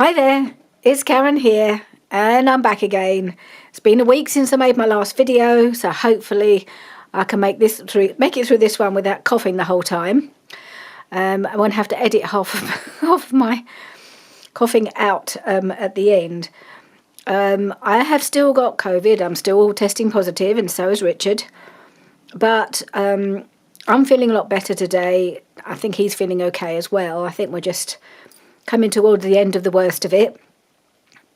Hi there, it's Karen here, and I'm back again. It's been a week since I made my last video, so hopefully I can make it through this one without coughing the whole time. I won't have to edit half of my coughing out at the end. I have still got COVID. I'm still testing positive, and so is Richard. But I'm feeling a lot better today. I think he's feeling okay as well. I think we're just coming towards the end of the worst of it.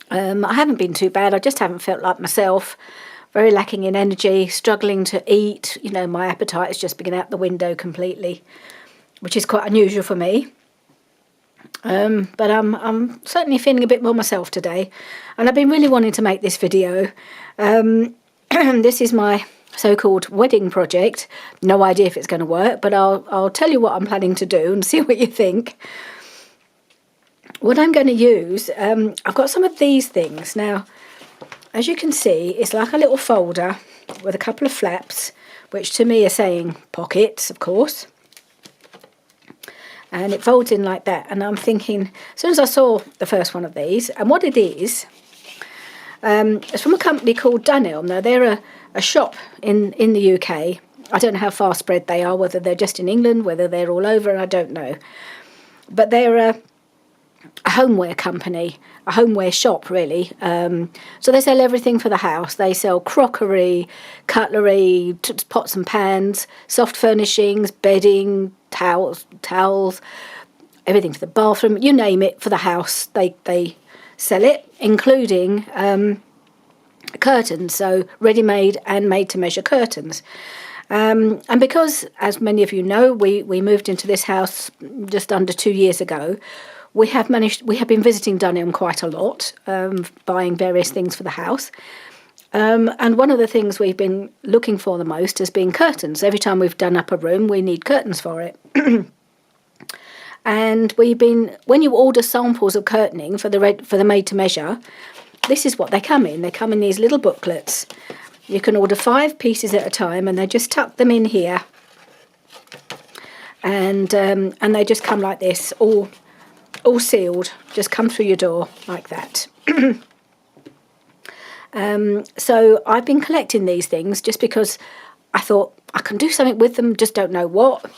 I haven't been too bad. I just haven't felt like myself. Very lacking in energy, struggling to eat. You know, my appetite has just been out the window completely, which is quite unusual for me. But I'm certainly feeling a bit more myself today. And I've been really wanting to make this video. This is my so-called wedding project. No idea if it's going to work, but I'll tell you what I'm planning to do and see what you think. What I'm going to use, I've got some of these things. Now, as you can see, it's like a little folder with a couple of flaps, which to me are saying pockets, of course. And it folds in like that. And I'm thinking, as soon as I saw the first one of these, and what it is, it's from a company called Dunelm. Now, they're a shop in the UK. I don't know how far spread they are, whether they're just in England, whether they're all over, I don't know. But they're a homeware company, a homeware shop really. So they sell everything for the house. They sell crockery, cutlery, pots and pans, soft furnishings, bedding, towels, everything for the bathroom, you name it, for the house. They sell it, including curtains, so ready-made and made-to-measure curtains. And because, as many of you know, we moved into this house just under 2 years ago, we have been visiting Dunelm quite a lot, buying various things for the house. And one of the things we've been looking for the most has been curtains. Every time we've done up a room, we need curtains for it. And when you order samples of curtaining for the made to measure, this is what they come in. They come in these little booklets. You can order 5 pieces at a time, and they just tuck them in here. And they just come like this, all sealed, just come through your door like that. So I've been collecting these things just because I thought I can do something with them, just don't know what.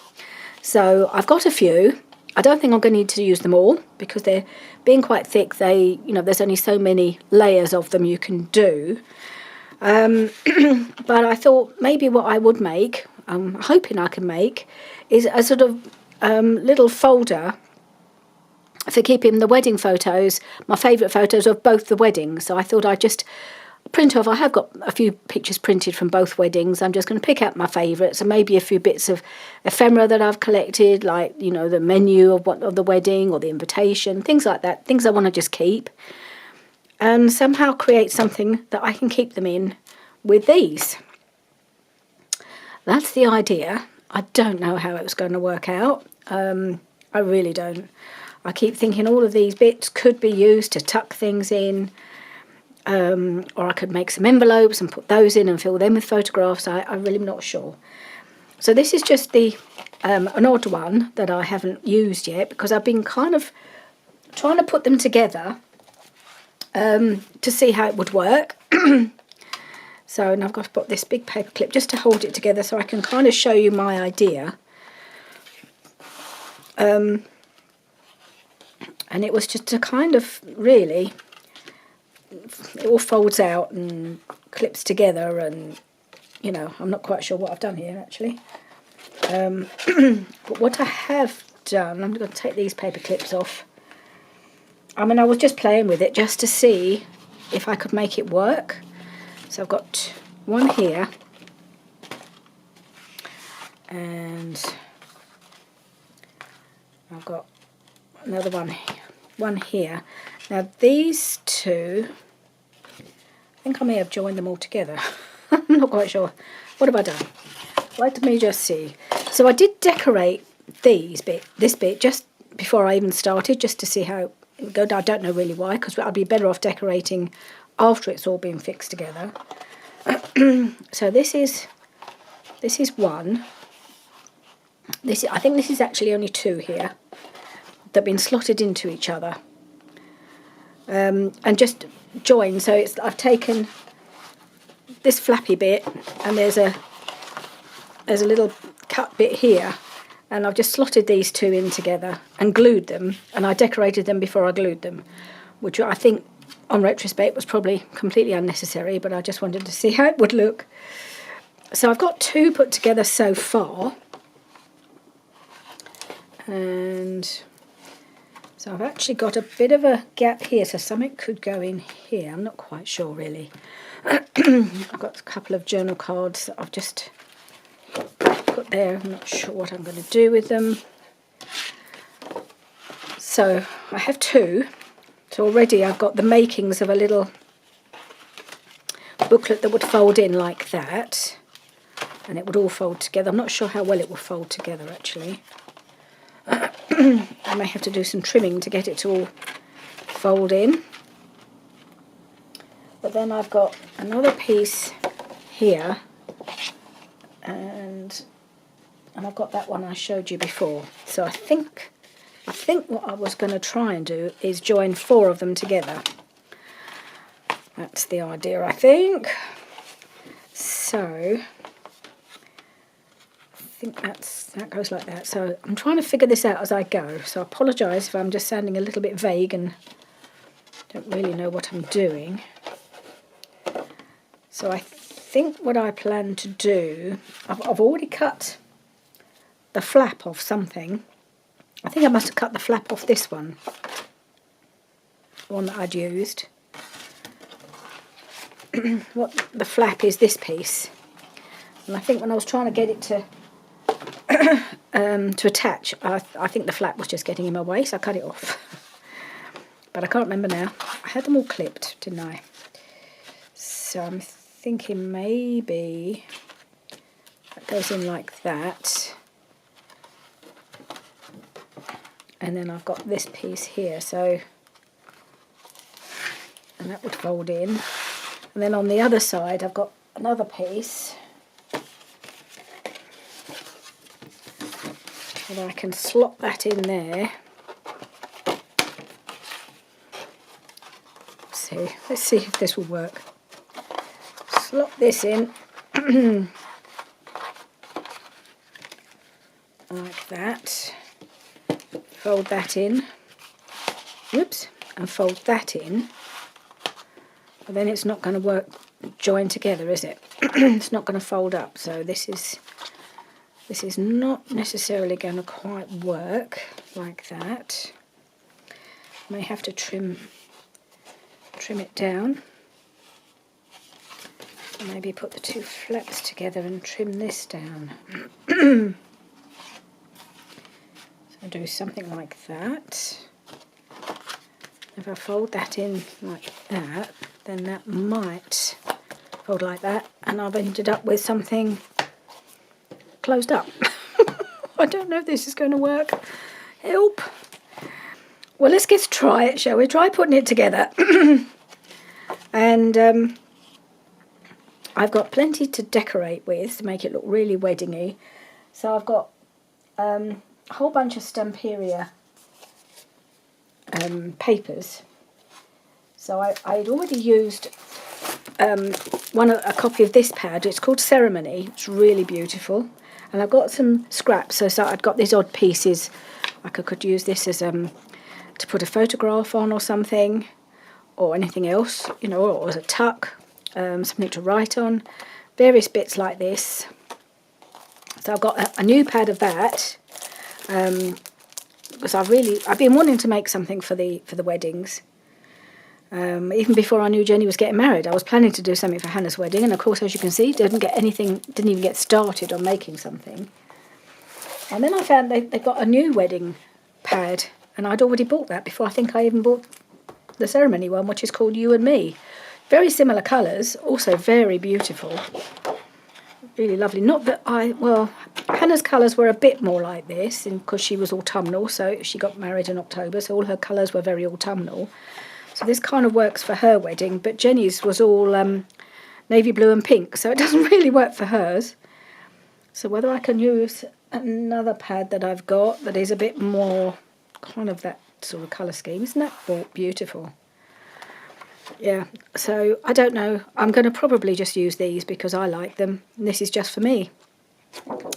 So I've got a few. I don't think I'm going to need to use them all because they're being quite thick. There's only so many layers of them you can do. But I thought maybe what I would make, I'm hoping I can make, is a sort of little folder for keeping the wedding photos, my favourite photos of both the weddings. So I thought I'd just print off. I have got a few pictures printed from both weddings. I'm just going to pick out my favourites and maybe a few bits of ephemera that I've collected, like, the menu of the wedding or the invitation, things like that, things I want to just keep, and somehow create something that I can keep them in with these. That's the idea. I don't know how it's going to work out. I really don't. I keep thinking all of these bits could be used to tuck things in, or I could make some envelopes and put those in and fill them with photographs. I'm really not sure. So this is just an odd one that I haven't used yet because I've been kind of trying to put them together to see how it would work. So now I've got to put this big paper clip just to hold it together so I can kind of show you my idea. And it was just to kind of really, it all folds out and clips together, and I'm not quite sure what I've done here actually. But what I have done, I'm going to take these paper clips off. I was just playing with it just to see if I could make it work. So I've got one here, and I've got another one here. Now these two, I think I may have joined them all together. I'm not quite sure. What have I done? Let me just see. So I did decorate this bit just before I even started, just to see how it would go. I don't know really why, because I'd be better off decorating after it's all been fixed together. So this is one. I think this is actually only 2 here that have been slotted into each other. and just join. So I've taken this flappy bit, and there's a little cut bit here, and I've just slotted these two in together and glued them, and I decorated them before I glued them, which I think on retrospect was probably completely unnecessary, but I just wanted to see how it would look. So I've got two put together so far, and so I've actually got a bit of a gap here, so something could go in here. I'm not quite sure really. I've got a couple of journal cards that I've just put there. I'm not sure what I'm going to do with them. So I have two. So already I've got the makings of a little booklet that would fold in like that, and it would all fold together. I'm not sure how well it will fold together actually. I may have to do some trimming to get it to all fold in. But then I've got another piece here, and I've got that one I showed you before. So I think what I was going to try and do is join four of them together. That's the idea, I think. So I think that goes like that. So I'm trying to figure this out as I go. So I apologise if I'm just sounding a little bit vague and don't really know what I'm doing. So I think what I plan to do, I've already cut the flap off something. I think I must have cut the flap off this one, the one that I'd used. What the flap is this piece, and I think when I was trying to get it to attach, I think the flap was just getting in my way, so I cut it off. But I can't remember now. I had them all clipped, didn't I? So I'm thinking maybe that goes in like that. And then I've got this piece here, so, and that would fold in. And then on the other side I've got another piece and I can slot that in there. Let's see if this will work. Slot this in like that. Fold that in. Whoops, and fold that in. But then it's not going to work join together, is it? It's not going to fold up. So this is not necessarily going to quite work like that. May have to trim it down. Maybe put the two flaps together and trim this down. So do something like that. If I fold that in like that, then that might fold like that, and I've ended up with something closed up. I don't know if this is going to work. Help! Well, let's get to try it, shall we? Try putting it together. And I've got plenty to decorate with to make it look really weddingy. So I've got a whole bunch of Stamperia papers. So I'd already used a copy of this pad. It's called Ceremony. It's really beautiful. And I've got some scraps. So I've got these odd pieces. I could use this as to put a photograph on or something, or anything else, you know, or as a tuck, something to write on, various bits like this. So I've got a new pad of that, because I've been wanting to make something for the weddings. Even before I knew Jenny was getting married, I was planning to do something for Hannah's wedding, and of course, as you can see, didn't even get started on making something. And then I found they got a new wedding pad, and I'd already bought that before I think I even bought the Ceremony one, which is called You and Me. Very similar colours, also very beautiful. Really lovely. Not that Hannah's colours were a bit more like this, because she was autumnal, so she got married in October, so all her colours were very autumnal. So this kind of works for her wedding, but Jenny's was all navy blue and pink, so it doesn't really work for hers. So whether I can use another pad that I've got that is a bit more kind of that sort of colour scheme. Isn't that beautiful? Yeah, so I don't know. I'm going to probably just use these because I like them. And this is just for me,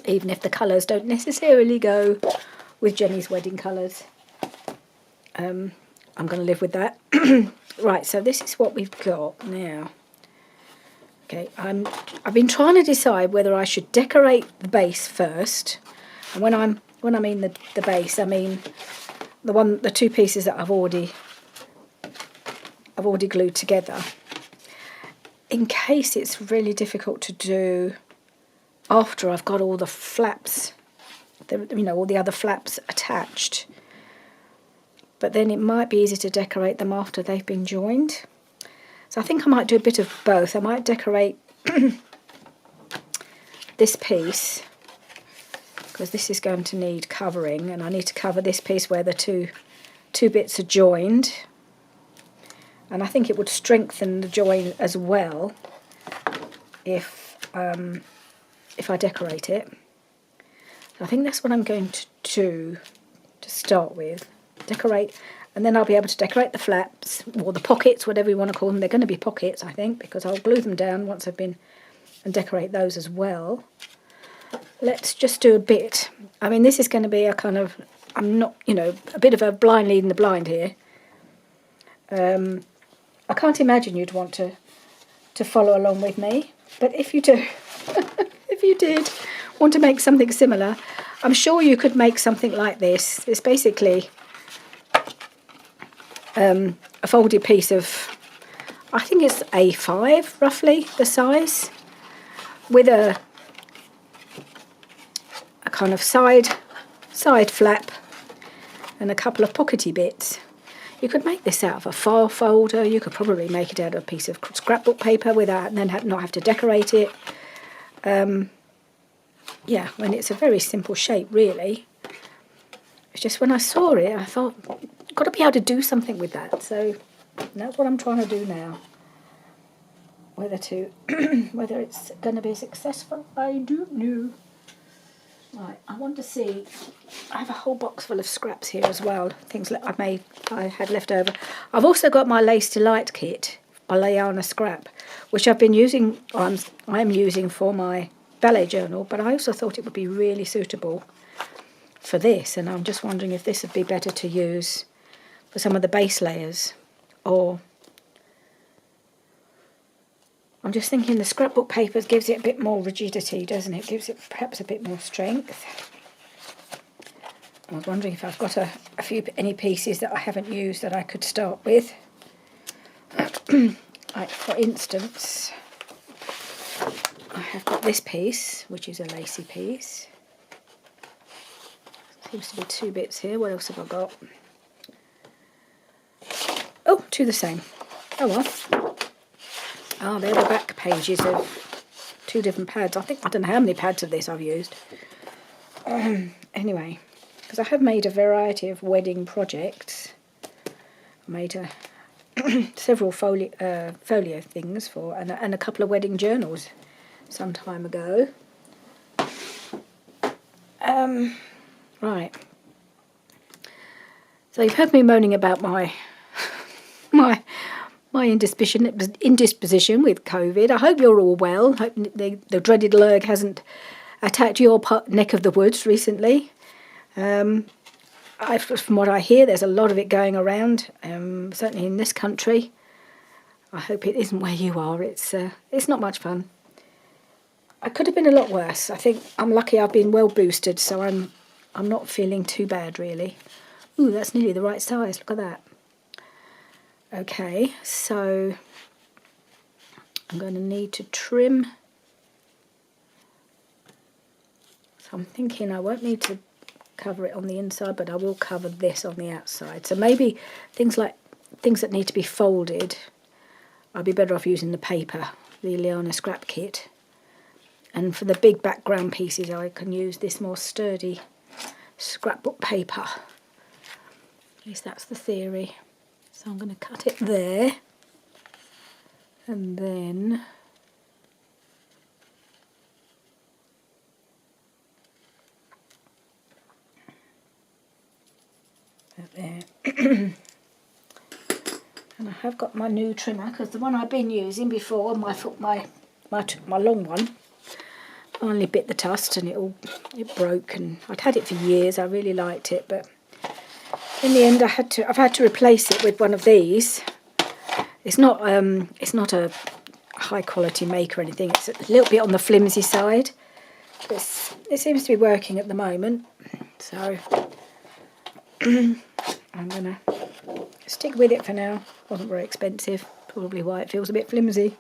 even if the colours don't necessarily go with Jenny's wedding colours. I'm going to live with that. Right, so this is what we've got now. Okay, I've been trying to decide whether I should decorate the base first. And when I mean the base, I mean the two pieces that I've already glued together. In case it's really difficult to do after I've got all the flaps, all the other flaps attached. But then it might be easy to decorate them after they've been joined. So I think I might do a bit of both. I might decorate this piece, because this is going to need covering, and I need to cover this piece where the two bits are joined. And I think it would strengthen the join as well if I decorate it. So I think that's what I'm going to do to start with. Decorate, and then I'll be able to decorate the flaps, or the pockets, whatever you want to call them. They're going to be pockets, I think, because I'll glue them down once I've been, and decorate those as well. Let's just do a bit. I mean, this is going to be a kind of, a bit of a blind leading the blind here. I can't imagine you'd want to follow along with me, but if you do, if you did want to make something similar, I'm sure you could make something like this. It's basically a folded piece of, I think it's A5 roughly the size, with a kind of side flap and a couple of pockety bits. You could make this out of a file folder. You could probably make it out of a piece of scrapbook paper without, and then not have to decorate it. Yeah, when it's a very simple shape, really. It's just when I saw it, I thought, I've got to be able to do something with that. So that's what I'm trying to do now. Whether it's going to be successful, I don't know. Right, I want to see. I have a whole box full of scraps here as well. Things that I had left over. I've also got my Lace Delight kit by Layana Scrap, which I've been using. I'm using for my ballet journal, but I also thought it would be really suitable for this, and I'm just wondering if this would be better to use for some of the base layers, or I'm just thinking the scrapbook paper gives it a bit more rigidity, doesn't it? Gives it perhaps a bit more strength. I was wondering if I've got any pieces that I haven't used that I could start with. Like, for instance, I have got this piece, which is a lacy piece. Seems to be two bits here. What else have I got? Oh, two the same. Oh well. Oh, they're the back pages of two different pads. I don't know how many pads of this I've used. Anyway, because I have made a variety of wedding projects. I made several folio things for, and a couple of wedding journals some time ago. Right. So you've heard me moaning about my indisposition with COVID. I hope you're all well. Hope the dreaded lurg hasn't attacked your neck of the woods recently. From what I hear, there's a lot of it going around, certainly in this country. I hope it isn't where you are. It's not much fun. I could have been a lot worse. I think I'm lucky I've been well boosted, so I'm not feeling too bad, really. Ooh, that's nearly the right size. Look at that. Okay, so I'm going to need to trim. So I'm thinking I won't need to cover it on the inside, but I will cover this on the outside. So maybe things that need to be folded, I'll be better off using the paper, the Liana Scrap Kit. And for the big background pieces, I can use this more sturdy scrapbook paper. At least that's the theory. So I'm going to cut it there, and then that there. And I have got my new trimmer, because the one I've been using before, my long one, finally bit the dust and it broke, and I'd had it for years. I really liked it, but in the end I've had to replace it with one of these. It's not a high quality make or anything. It's a little bit on the flimsy side. But it seems to be working at the moment, so I'm gonna stick with it for now. Wasn't very expensive, probably why it feels a bit flimsy.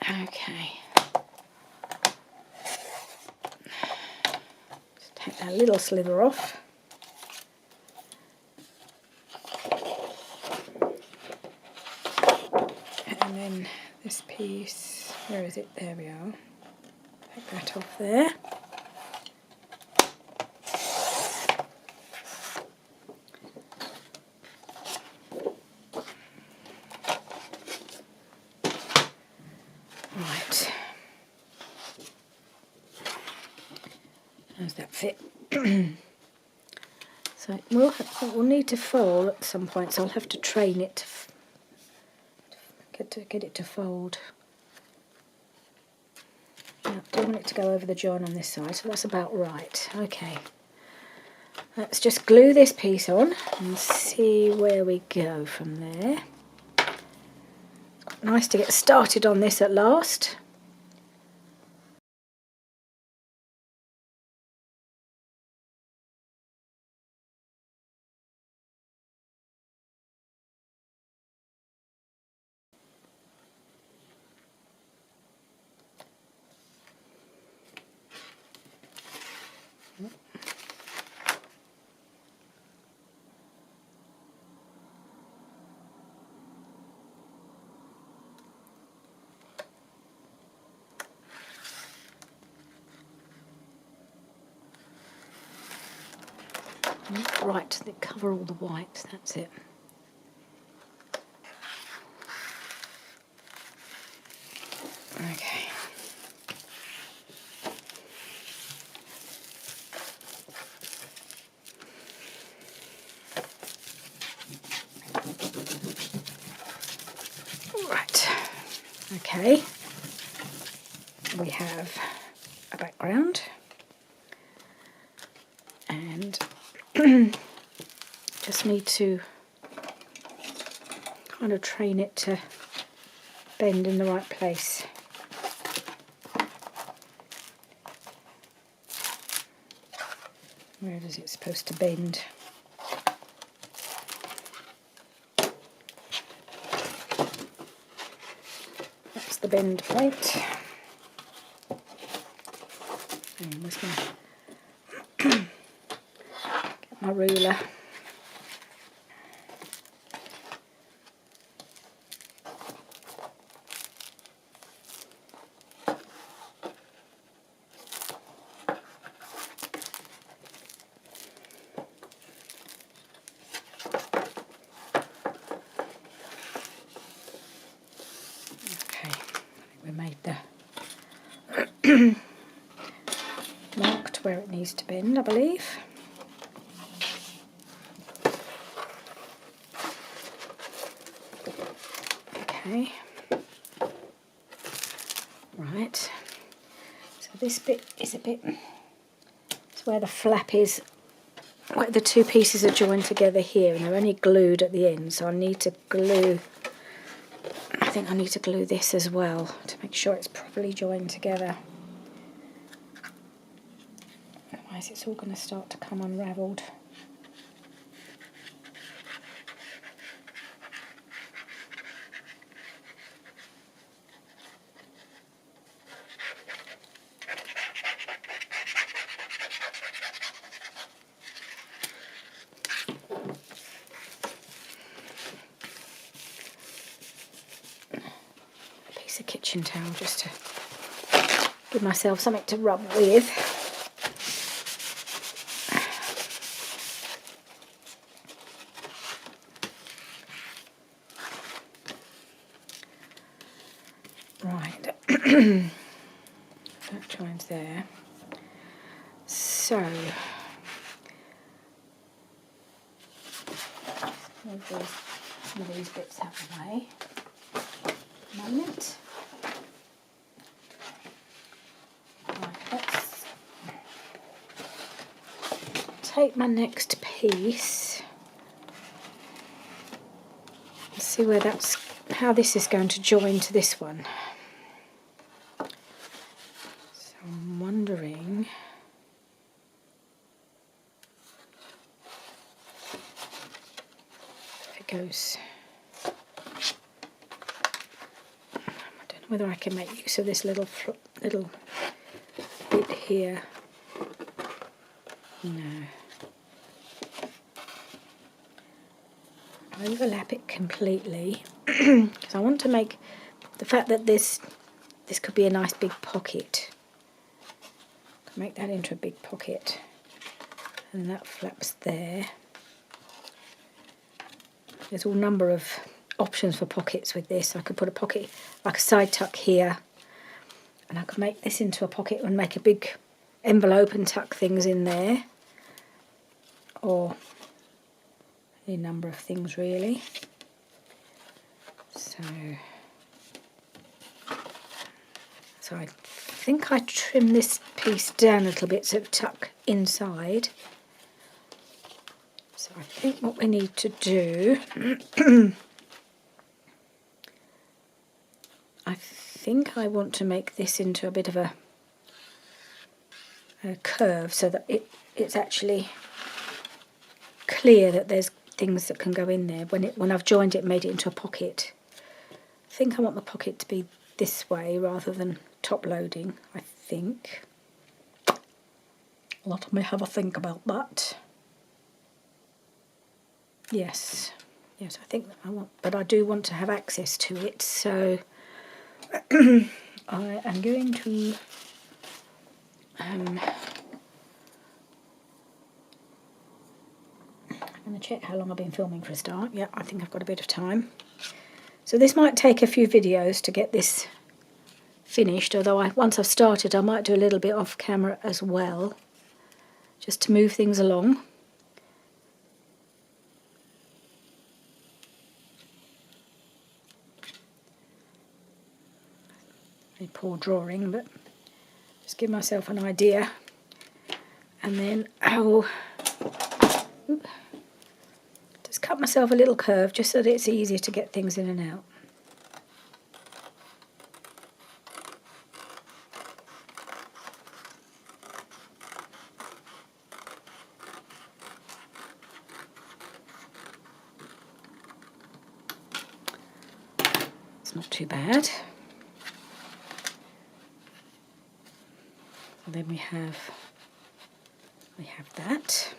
Okay, just take that little slither off. And then this piece, where is it? There we are. Take that off there. Right. How's that fit? So it will need to fold at some point, so I'll have to train it to get it to fold. I don't want it to go over the join on this side, so that's about right. Okay, let's just glue this piece on and see where we go from there. It's nice to get started on this at last. Right, they cover all the white, that's it. Okay. Right, okay. We have a background and just need to kind of train it to bend in the right place. Where is it supposed to bend? That's the bend point. I'm just going to get my ruler. We made the marked where it needs to bend, I believe. Okay. Right. So this bit is it's where the flap is, where the two pieces are joined together here, and they're only glued at the end, so I need to glue, I think I need to glue this as well to make sure it's properly joined together. Otherwise it's all going to start to come unravelled. A kitchen towel just to give myself something to rub with. Right, that joins there. So I'm just going to some of these bits out of the way. A moment. Right, let's take my next piece. Let's see how this is going to join to this one. So I'm wondering. Goes. I don't know whether I can make use of this little bit here. No. I overlap it completely because I want to make the fact that this could be a nice big pocket. I can make that into a big pocket, and that flaps there. There's all number of options for pockets with this. I could put a pocket, like a side tuck here, and I could make this into a pocket and make a big envelope and tuck things in there. Or any number of things really. So I think I trim this piece down a little bit so it tuck inside. So I think what we need to do, I think I want to make this into a bit of a curve so that it's actually clear that there's things that can go in there when I've joined it and made it into a pocket. I think I want the pocket to be this way rather than top loading, I think. Let me have a think about that. Yes, I think that I want, but I do want to have access to it, so I am going to I'm going to check how long I've been filming for a start. Yeah, I think I've got a bit of time. So this might take a few videos to get this finished, although once I've started I might do a little bit off camera as well, just to move things along. Poor drawing, but just give myself an idea, and then I'll just cut myself a little curve just so that it's easier to get things in and out. It's not too bad. And then we have that.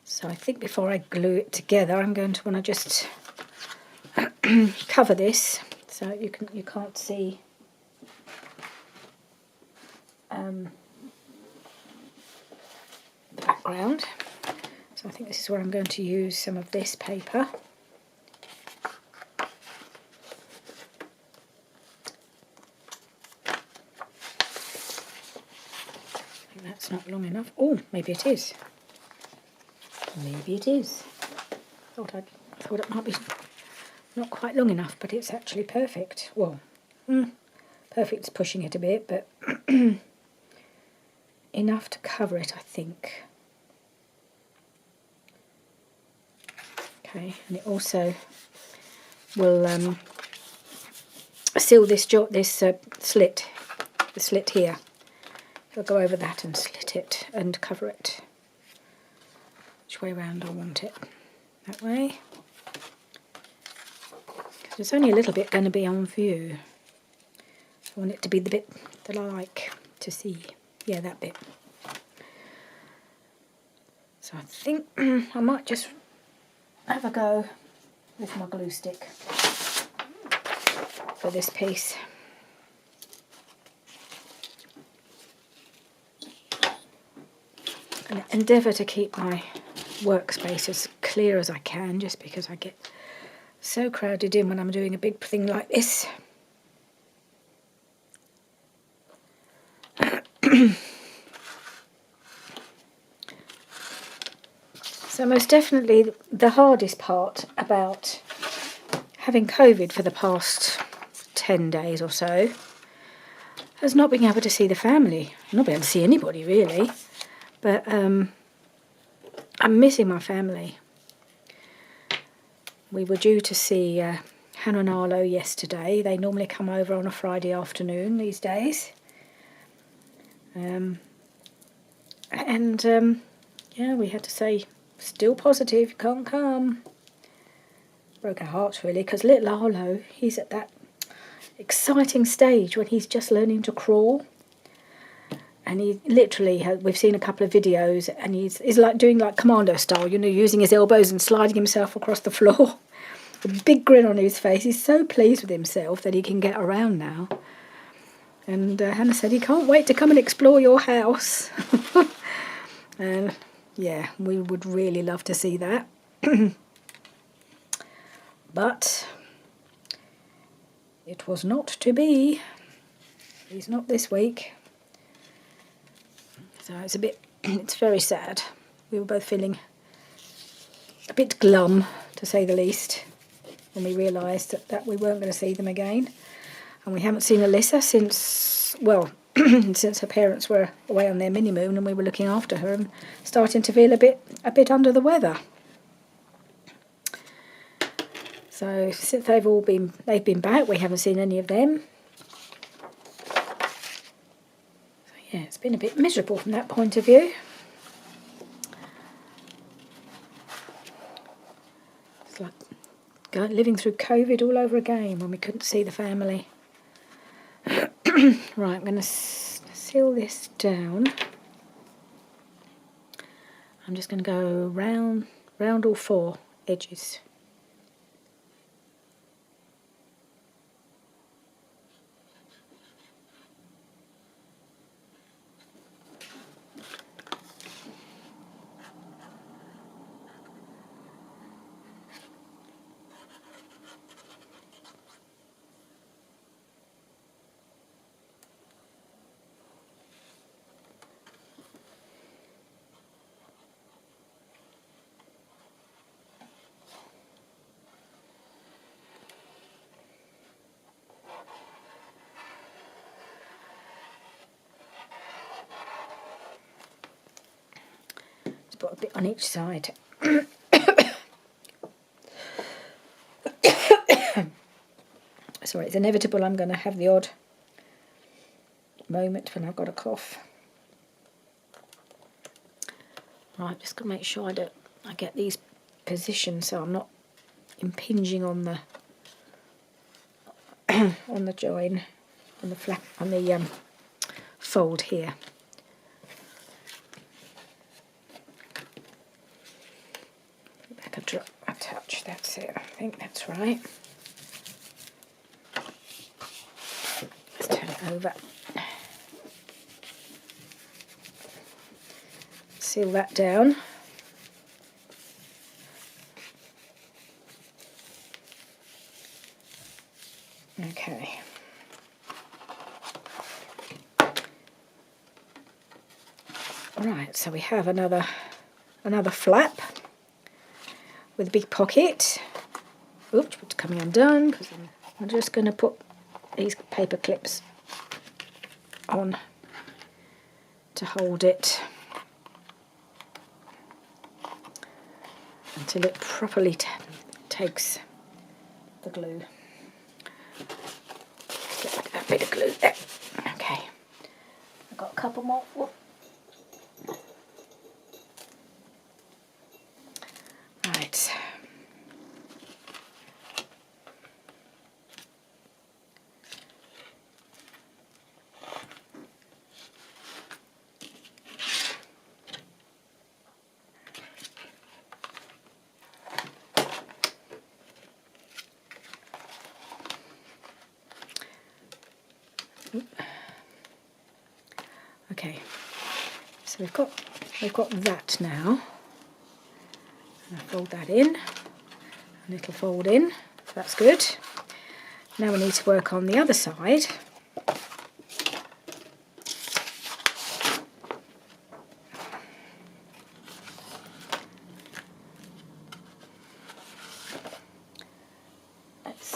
So I think before I glue it together, I'm going to want to just cover this so you can't see the background. So I think this is where I'm going to use some of this paper. That's not long enough. Oh, maybe it is. Maybe it is. I thought it might be not quite long enough, but it's actually perfect. Well, perfect is pushing it a bit, but enough to cover it, I think. Okay, and it also will seal this slit, the slit here. I'll go over that and slit it and cover it. Which way round I want it. That way. There's only a little bit going to be on view. I want it to be the bit that I like to see. Yeah, that bit. So I think I might just have a go with my glue stick for this piece. And endeavour to keep my workspace as clear as I can, just because I get so crowded in when I'm doing a big thing like this. So most definitely the hardest part about having COVID for the past 10 days or so has not being able to see the family. Not being able to see anybody really, but I'm missing my family. We were due to see Hannah and Arlo yesterday. They normally come over on a Friday afternoon these days. Yeah, we had to say, still positive, you can't come. Broke our hearts really, because little Arlo, he's at that exciting stage when he's just learning to crawl. And he literally, we've seen a couple of videos, and he's like doing like commando style, you know, using his elbows and sliding himself across the floor. A big grin on his face. He's so pleased with himself that he can get around now. And Hannah said he can't wait to come and explore your house. And yeah, we would really love to see that. But it was not to be. He's not this week. So it's very sad. We were both feeling a bit glum, to say the least, when we realised that we weren't going to see them again. And we haven't seen Alyssa since, well, since her parents were away on their mini-moon and we were looking after her and starting to feel a bit under the weather. So since they've been back, we haven't seen any of them. So yeah, it's been a bit miserable from that point of view. It's like living through COVID all over again when we couldn't see the family. Right, I'm going to seal this down. I'm just going to go round all four edges. Put a bit on each side. Sorry, it's inevitable I'm going to have the odd moment when I've got a cough. Right, just going to make sure I get these positioned so I'm not impinging on the on the join, on the flap, on the fold here. Back a touch, that's it. I think that's right. Let's turn it over. Seal that down. Okay. Right, so we have another flap with a big pocket. Oops, it's coming undone because I'm just going to put these paper clips on to hold it until it properly takes the glue. Get a bit of glue there. Okay, I've got a couple more. Whoop. Right. Okay, so we've got that now. And I fold that in, and it'll fold in. So that's good. Now we need to work on the other side.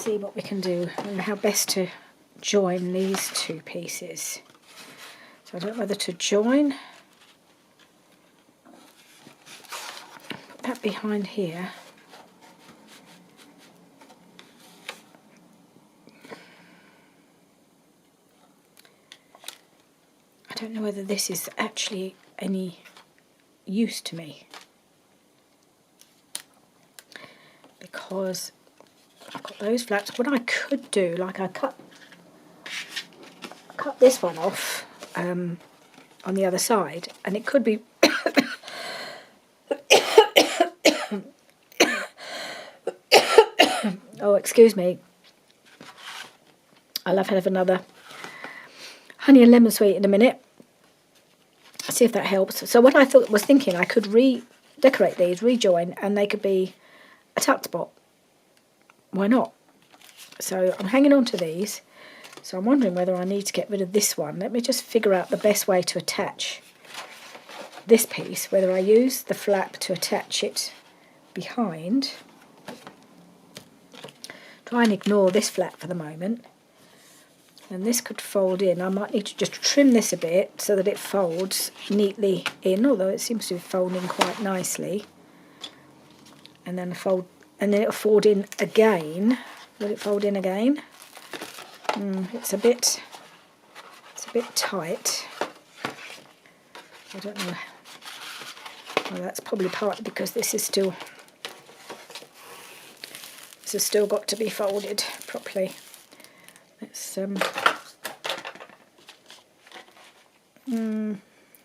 see what we can do and how best to join these two pieces. So I don't know whether to join, put that behind here. I don't know whether this is actually any use to me, because I've got those flaps. What I could do, like I cut this one off on the other side, and it could be oh, excuse me, I'll have another honey and lemon sweet in a minute. See if that helps. So what I was thinking, I could redecorate these, rejoin, and they could be a tuck spot. Why not? So I'm hanging on to these. So I'm wondering whether I need to get rid of this one. Let me just figure out the best way to attach this piece, whether I use the flap to attach it behind. Try and ignore this flap for the moment. And this could fold in. I might need to just trim this a bit so that it folds neatly in, although it seems to be folding quite nicely. And then it'll fold in again. Will it fold in again? It's a bit tight. I don't know. Well, that's probably partly because this has still got to be folded properly. Let's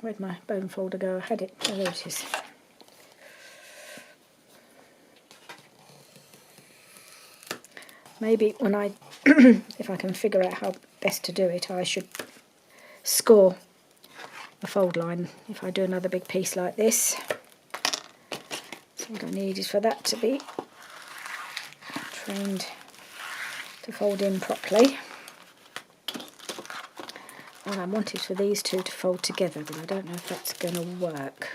where'd my bone folder go? I had it. Oh, there it is. Maybe when I if I can figure out how best to do it, I should score a fold line if I do another big piece like this. So what I need is for that to be trained to fold in properly. And I wanted for these two to fold together, but I don't know if that's going to work.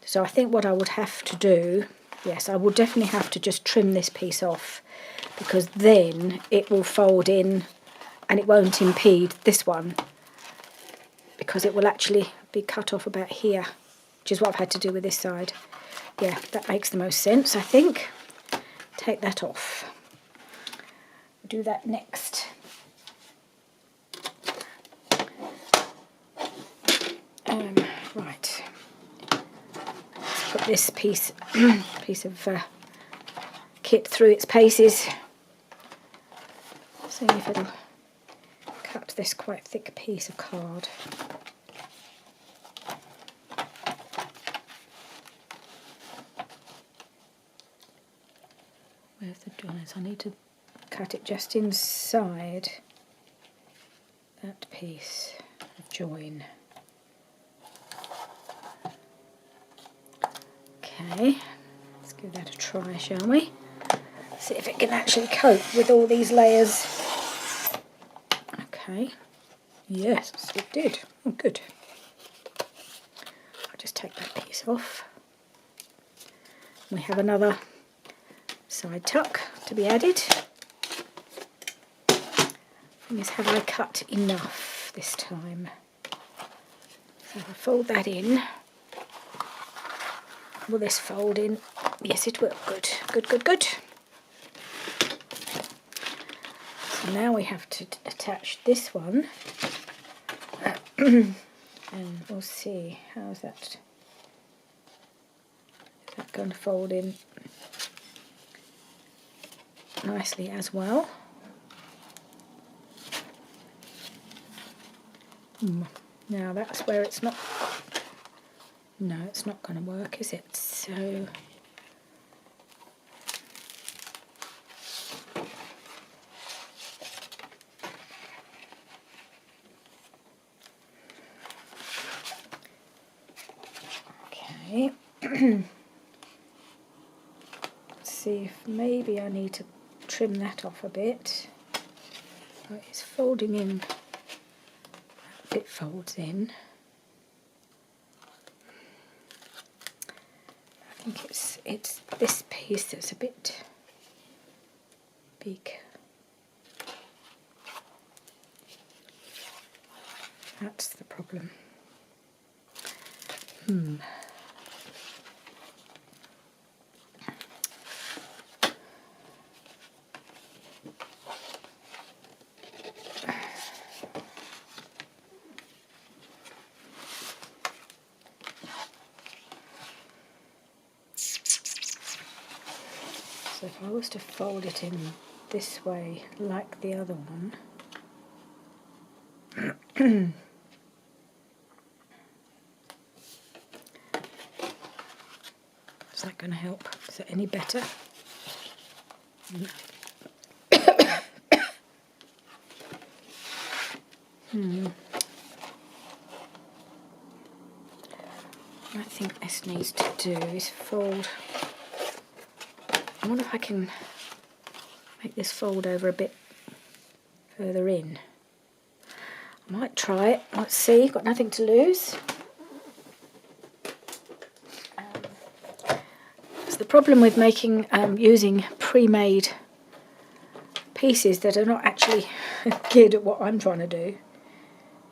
So I think what I would have to do, yes, I will definitely have to just trim this piece off, because then it will fold in and it won't impede this one, because it will actually be cut off about here, which is what I've had to do with this side. Yeah, that makes the most sense, I think. Take that off. Do that next. Right. Let's put this piece of kit through its paces. See if it'll cut this quite thick piece of card. Where's the joiners? I need to cut it just inside that piece of join. Okay, let's give that a try, shall we? See if it can actually cope with all these layers. Okay, yes, it did. Oh, good. I'll just take that piece off. We have another side tuck to be added. Thing is, have I cut enough this time? So if I fold that in, will this fold in? Yes, it will. Good, good, good, good. So now we have to attach this one. And we'll see, how's that? Is that going to fold in nicely as well? Now that's where it's not. No, it's not going to work, is it? So okay. Let's see if maybe I need to trim that off a bit. Oh, it's folding in. It folds in. I think it's this piece that's a bit big. That's the problem. So if I was to fold it in this way, like the other one, is that going to help? Is it any better? No. What I think this needs to do is fold. I wonder if I can make this fold over a bit further in. I might try it. Let's see. Got nothing to lose. It's the problem with making using pre-made pieces that are not actually geared at what I'm trying to do,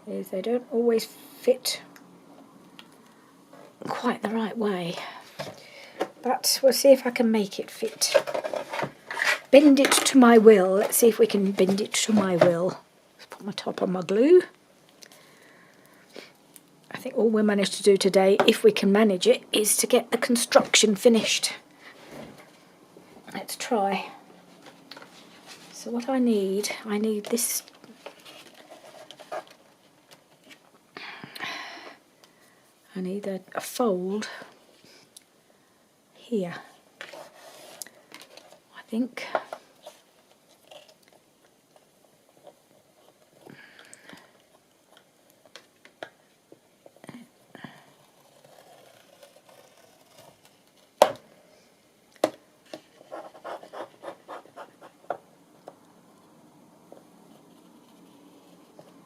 is they don't always fit quite the right way. But we'll see if I can make it fit. Bend it to my will. Let's see if we can bend it to my will. Let's put my top on my glue. I think all we'll manage to do today, if we can manage it, is to get the construction finished. Let's try. So what I need this. I need a fold here, I think.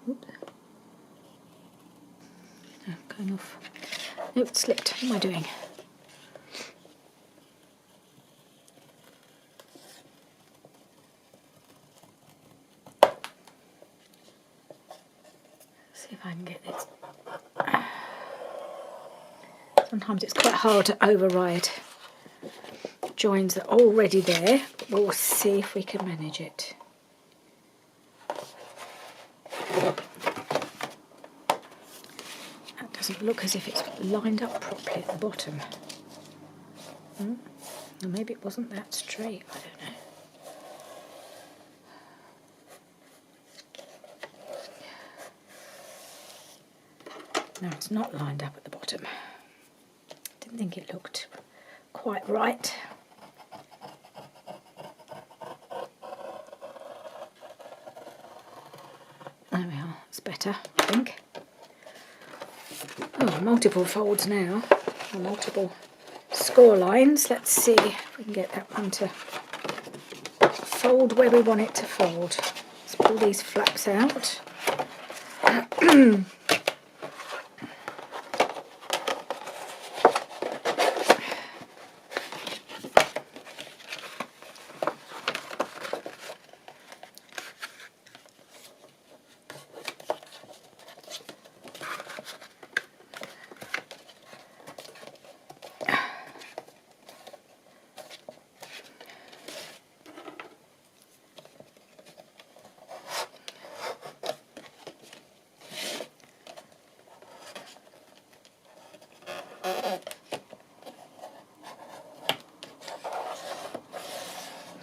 Oops. Oh, going off. Nope, it slipped. What am I doing? See if I can get this. Sometimes it's quite hard to override joins that are already there. We'll see if we can manage it. That doesn't look as if it's lined up properly at the bottom. Or maybe it wasn't that straight, I don't know. No, it's not lined up at the bottom. Didn't think it looked quite right. There we are, it's better, I think. Oh, multiple folds now, or multiple score lines. Let's see if we can get that one to fold where we want it to fold. Let's pull these flaps out.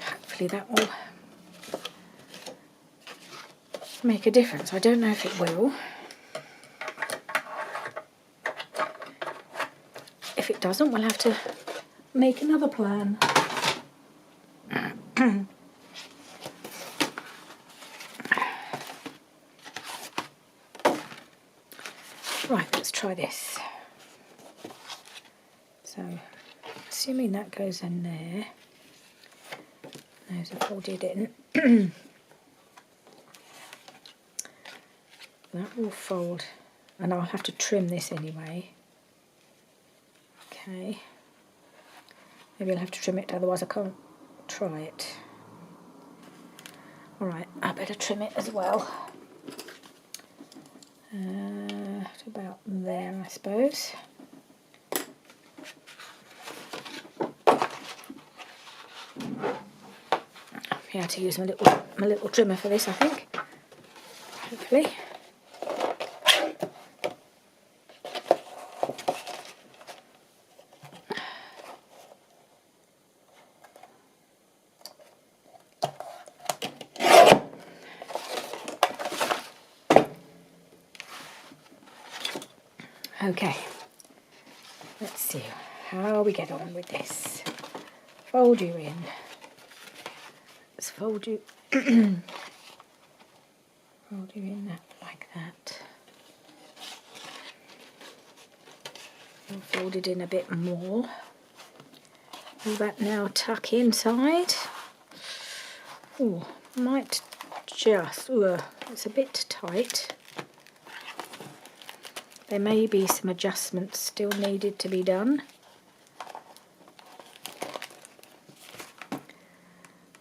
Hopefully that will make a difference. I don't know if it will. If it doesn't, we'll have to make another plan. Right, let's try this. So, assuming that goes in there, those are folded in. That will fold, and I'll have to trim this anyway. Okay. Maybe I'll have to trim it, otherwise I can't try it. Alright, I better trim it as well. To about there, I suppose. I'll be able to use my little trimmer for this, I think. Hopefully. Okay, let's see how we get on with this. Fold you in. Let's fold you, fold you in like that. And fold it in a bit more. Will that now tuck inside? Oh, might just, it's a bit tight. There may be some adjustments still needed to be done.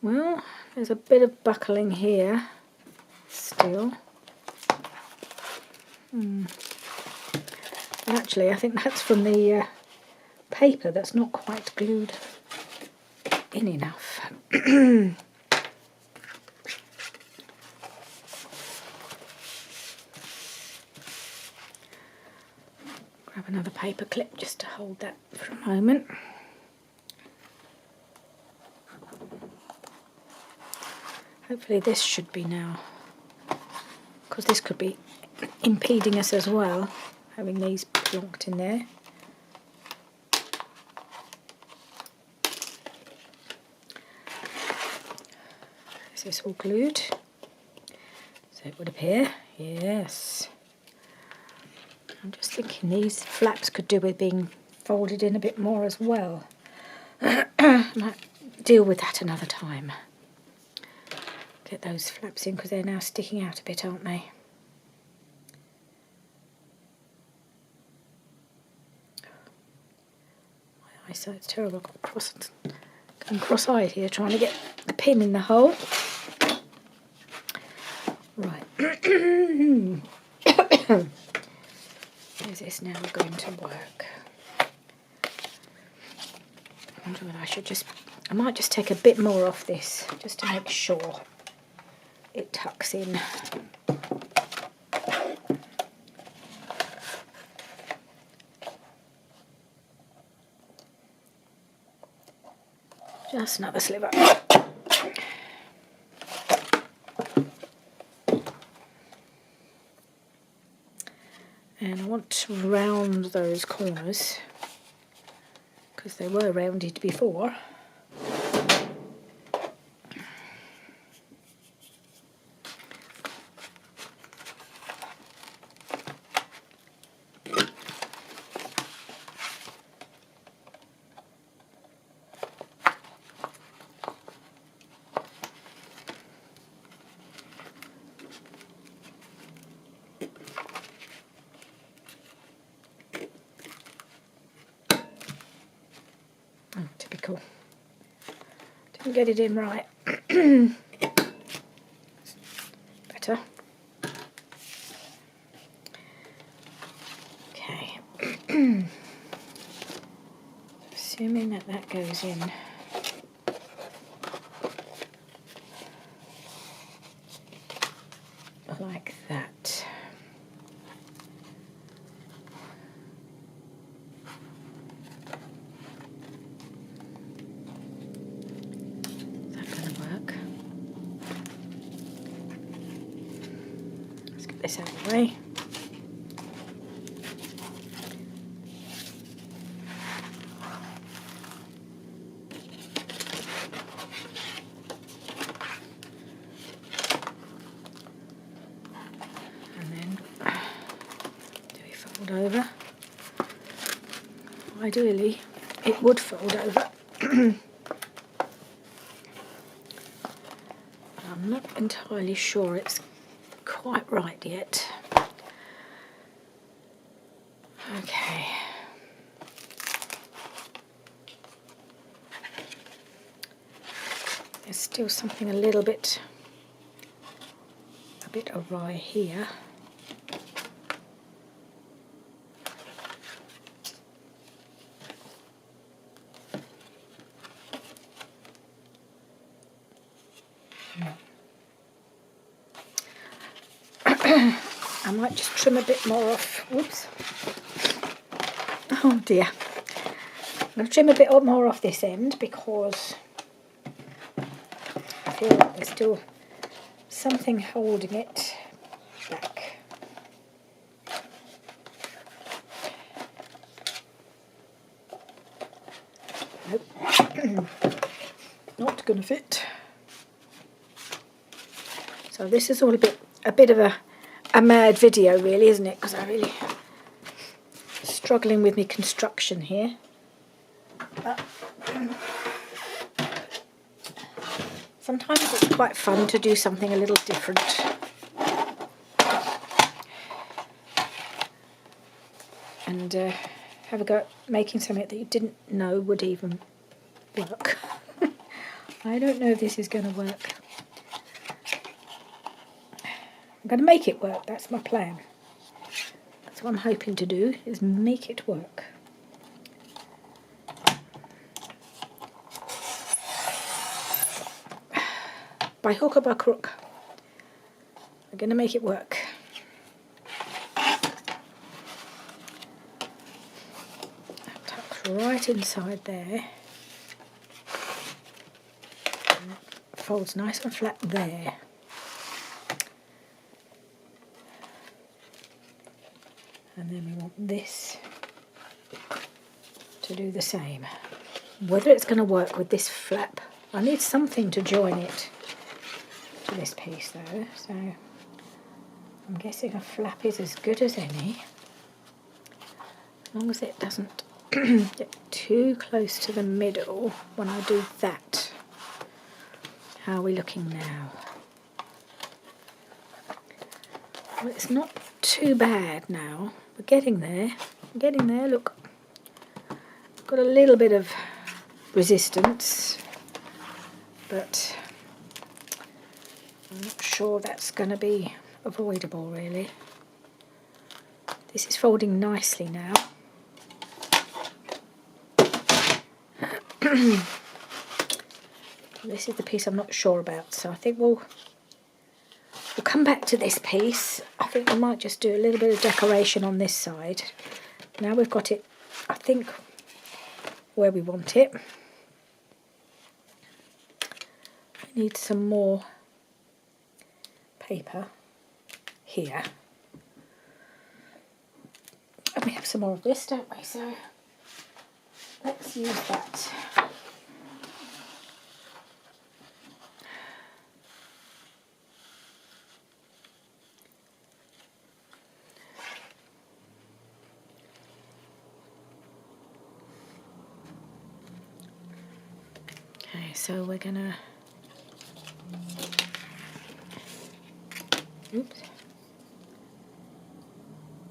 Well, there's a bit of buckling here still. Actually, I think that's from the paper that's not quite glued in enough. Grab another paper clip just to hold that for a moment. Hopefully this should be now, because this could be impeding us as well, having these plonked in there. Is this all glued? So it would appear, yes. I'm just thinking these flaps could do with being folded in a bit more as well. Might deal with that another time. Get those flaps in because they're now sticking out a bit, aren't they? My eyesight's terrible. I'm cross-eyed here trying to get the pin in the hole. Right. Is this now going to work? I wonder whether I might just take a bit more off this just to make sure it tucks in. Just another sliver. And I want to round those corners because they were rounded before. Oh, typical. Didn't get it in right. Better. Okay. Assuming that goes in. Like that. Is that going to work? Let's get this out of the way. Over. Ideally it would fold over. But I'm not entirely sure it's quite right yet. Okay. There's still something a little bit bit awry here. I might just trim a bit more off. Whoops. Oh dear. I'm going to trim a bit more off this end because I feel like there's still something holding it back. Nope. Not going to fit. So this is all a bit of a mad video really, isn't it? Because I'm really struggling with my construction here. But sometimes it's quite fun to do something a little different. And have a go at making something that you didn't know would even work. I don't know if this is going to work. I'm going to make it work, that's my plan. That's what I'm hoping to do, is make it work. By hook or by crook, I'm going to make it work. Tucks right inside there. And it folds nice and flat there. And then we want this to do the same. Whether it's going to work with this flap, I need something to join it to this piece though, so I'm guessing a flap is as good as any, as long as it doesn't get too close to the middle when I do that. How are we looking now? Well, it's not too bad now. We're getting there. We're getting there, look. I've got a little bit of resistance, but I'm not sure that's going to be avoidable really. This is folding nicely now. This is the piece I'm not sure about, so I think we'll come back to this piece. I think I might just do a little bit of decoration on this side. Now we've got it, I think, where we want it. We need some more paper here. And we have some more of this, don't we? So let's use that. Okay, so we're gonna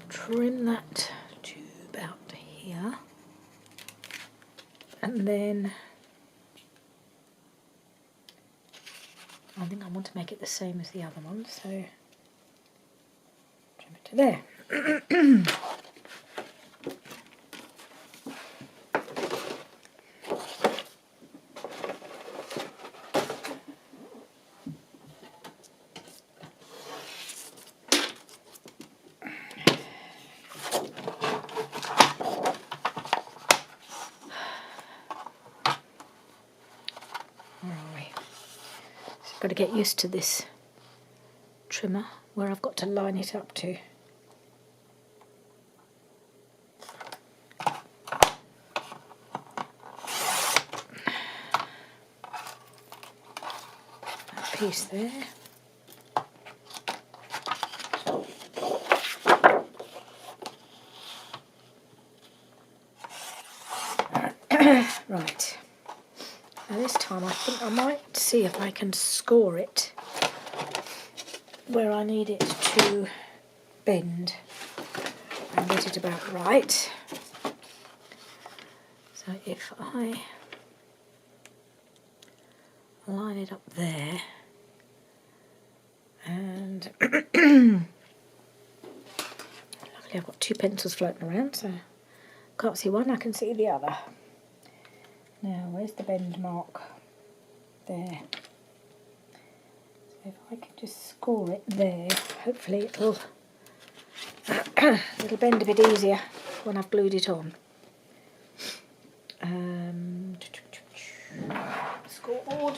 trim that to about here, and then I think I want to make it the same as the other one, so trim it to there. Got to get used to this trimmer where I've got to line it up to. That piece there. Right. Now this time I think I might see if I can score it where I need it to bend and get it about right. So if I line it up there and And luckily I've got two pencils floating around, so can't see one, I can see the other. Now, where's the bend mark? There. So if I can just score it there, hopefully it'll bend a bit easier when I've glued it on. Scoreboard.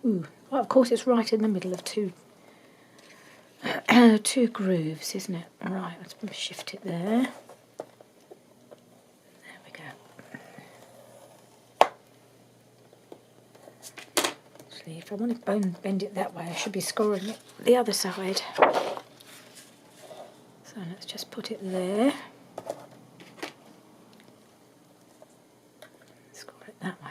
Ooh, well, of course it's right in the middle of two grooves, isn't it? Right, let's shift it there. There we go. Actually, if I want to bend it that way, I should be scoring it the other side. So let's just put it there. Score it that way.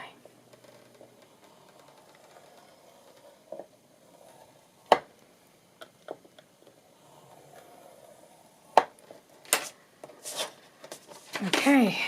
Okay.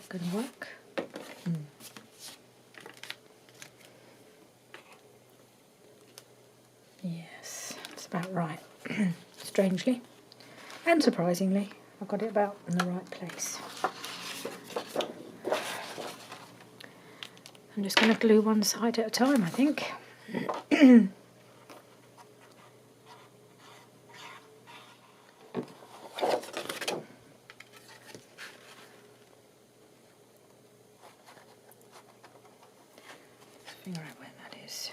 Going to work. Yes, that's about right. Strangely and surprisingly, I've got it about in the right place. I'm just going to glue one side at a time, I think. Figure out where that is.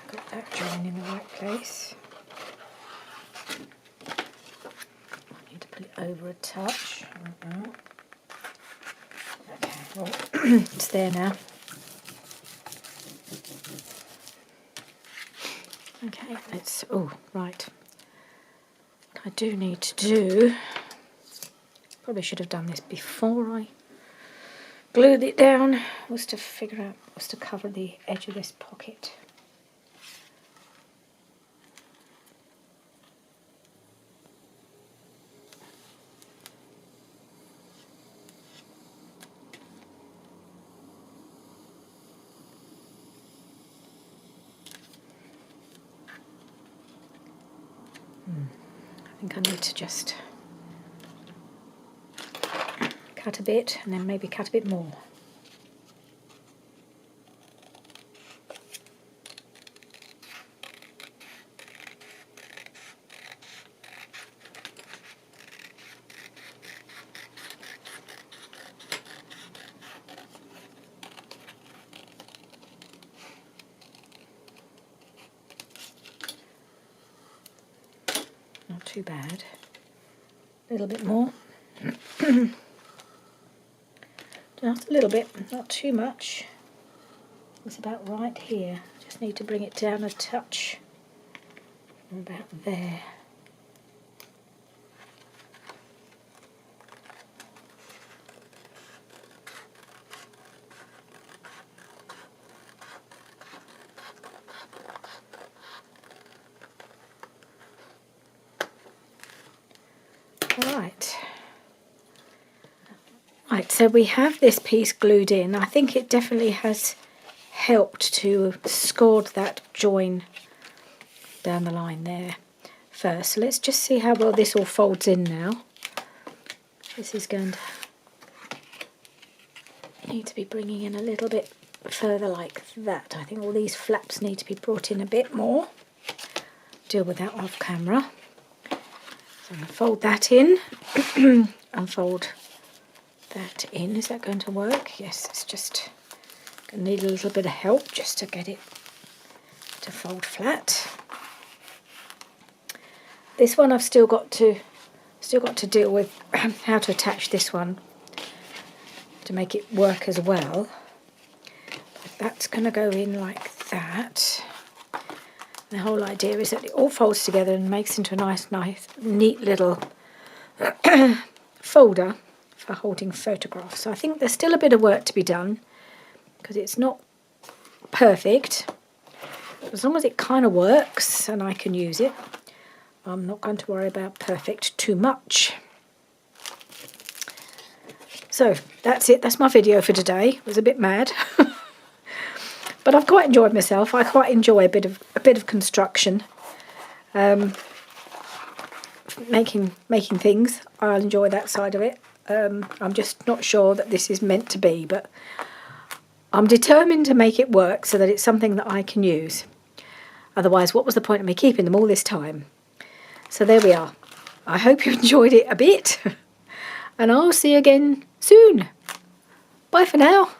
Got that join in the right place. I need to put it over a touch. Well, it's there now. Okay, let's, oh, right. What I do need to do, probably should have done this before I glued it down, was to cover the edge of this pocket. I think I need to just cut a bit and then maybe cut a bit more. Not too bad. A little bit more. Just a little bit, not too much. It's about right here. Just need to bring it down a touch. About there. Right, so we have this piece glued in. I think it definitely has helped to score that join down the line there first. So let's just see how well this all folds in now. This is going to need to be bringing in a little bit further like that. I think all these flaps need to be brought in a bit more. Deal with that off camera. So I'm going to fold that in and fold that in. Is that going to work? Yes, it's just going to need a little bit of help just to get it to fold flat. This one I've still got to deal with how to attach this one to make it work as well. But that's going to go in like that. The whole idea is that it all folds together and makes into a nice, neat little folder for holding photographs. So I think there's still a bit of work to be done because it's not perfect. As long as it kind of works and I can use it, I'm not going to worry about perfect too much. So that's it. That's my video for today. It was a bit mad. But I've quite enjoyed myself. I quite enjoy a bit of construction, making things. I'll enjoy that side of it. I'm just not sure that this is meant to be, but I'm determined to make it work so that it's something that I can use. Otherwise, what was the point of me keeping them all this time? So there we are. I hope you enjoyed it a bit, and I'll see you again soon. Bye for now.